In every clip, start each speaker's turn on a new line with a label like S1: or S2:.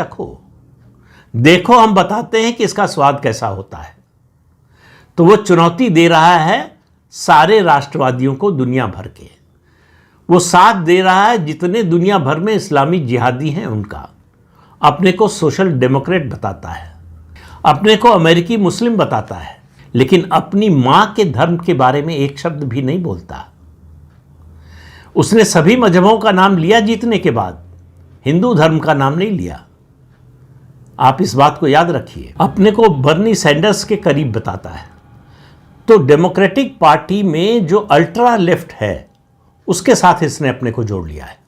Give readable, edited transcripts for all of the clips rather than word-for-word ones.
S1: चखो, देखो हम बताते हैं कि इसका स्वाद कैसा होता है। तो वो चुनौती दे रहा है सारे राष्ट्रवादियों को दुनिया भर के, वो साथ दे रहा है जितने दुनिया भर में इस्लामी जिहादी हैं उनका। अपने को सोशल डेमोक्रेट बताता है, अपने को अमेरिकी मुस्लिम बताता है, लेकिन अपनी मां के धर्म के बारे में एक शब्द भी नहीं बोलता। उसने सभी मजहबों का नाम लिया जीतने के बाद, हिंदू धर्म का नाम नहीं लिया। आप इस बात को याद रखिए। अपने को बर्नी सैंडर्स के करीब बताता है। तो डेमोक्रेटिक पार्टी में जो अल्ट्रा लेफ्ट है उसके साथ इसने अपने को जोड़ लिया है,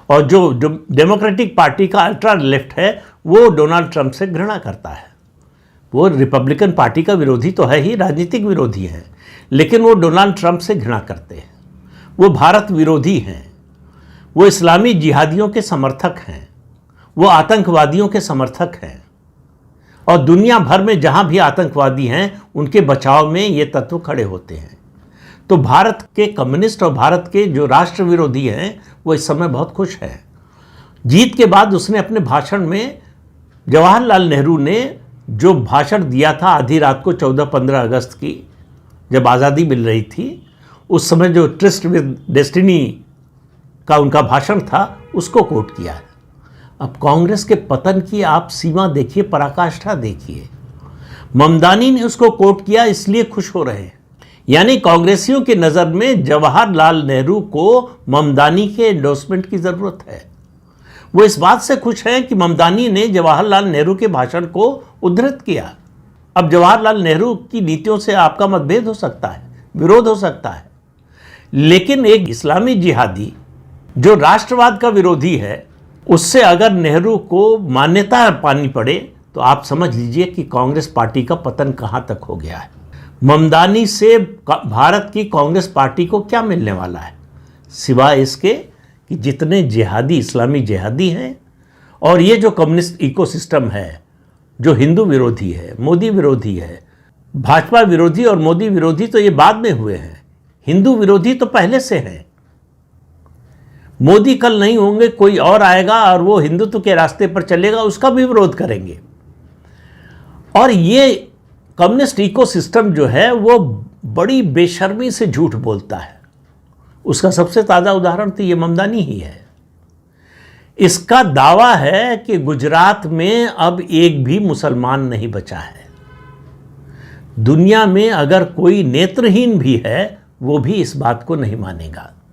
S1: और जो डेमोक्रेटिक पार्टी का अल्ट्रा लेफ्ट है वो डोनाल्ड ट्रंप से घृणा करता है। वो रिपब्लिकन पार्टी का विरोधी तो है ही, राजनीतिक विरोधी है, लेकिन वो डोनाल्ड ट्रंप से घृणा करते हैं। वो भारत विरोधी हैं, वो इस्लामी जिहादियों के समर्थक हैं, वो आतंकवादियों के समर्थक हैं, और दुनिया भर में जहां भी आतंकवादी हैं उनके बचाव में ये तत्व खड़े होते हैं। तो भारत के कम्युनिस्ट और भारत के जो राष्ट्र विरोधी हैं वो इस समय बहुत खुश हैं। जीत के बाद उसने अपने भाषण में, जवाहरलाल नेहरू ने जो भाषण दिया था आधी रात को 14-15 अगस्त की, जब आज़ादी मिल रही थी, उस समय जो ट्रिस्ट विद डेस्टिनी का उनका भाषण था उसको कोट किया है। अब कांग्रेस के पतन की आप सीमा देखिए, पराकाष्ठा देखिए। ममदानी ने उसको कोट किया, इसलिए खुश हो रहे हैं। यानी कांग्रेसियों की नज़र में जवाहरलाल नेहरू को ममदानी के एंडोर्समेंट की ज़रूरत है। वो इस बात से खुश हैं कि ममदानी ने जवाहरलाल नेहरू के भाषण को उद्धृत किया। अब जवाहरलाल नेहरू की नीतियों से आपका मतभेद हो सकता है, विरोध हो सकता है, लेकिन एक इस्लामी जिहादी जो राष्ट्रवाद का विरोधी है, उससे अगर नेहरू को मान्यता पानी पड़े तो आप समझ लीजिए कि कांग्रेस पार्टी का पतन कहां तक हो गया है। ममदानी से भारत की कांग्रेस पार्टी को क्या मिलने वाला है, सिवाय इसके कि जितने जिहादी, इस्लामी जिहादी हैं, और ये जो कम्युनिस्ट इकोसिस्टम है जो हिंदू विरोधी है, मोदी विरोधी है, भाजपा विरोधी और मोदी विरोधी तो ये बाद में हुए हैं, हिंदू विरोधी तो पहले से हैं। मोदी कल नहीं होंगे, कोई और आएगा और वो हिंदुत्व के रास्ते पर चलेगा, उसका भी विरोध करेंगे। और ये कम्युनिस्ट इकोसिस्टम जो है वो बड़ी बेशर्मी से झूठ बोलता है। उसका सबसे ताज़ा उदाहरण तो ये ममदानी ही है। इसका दावा है कि गुजरात में अब एक भी मुसलमान नहीं बचा है। दुनिया में अगर कोई नेत्रहीन भी है वो भी इस बात को नहीं मानेगा।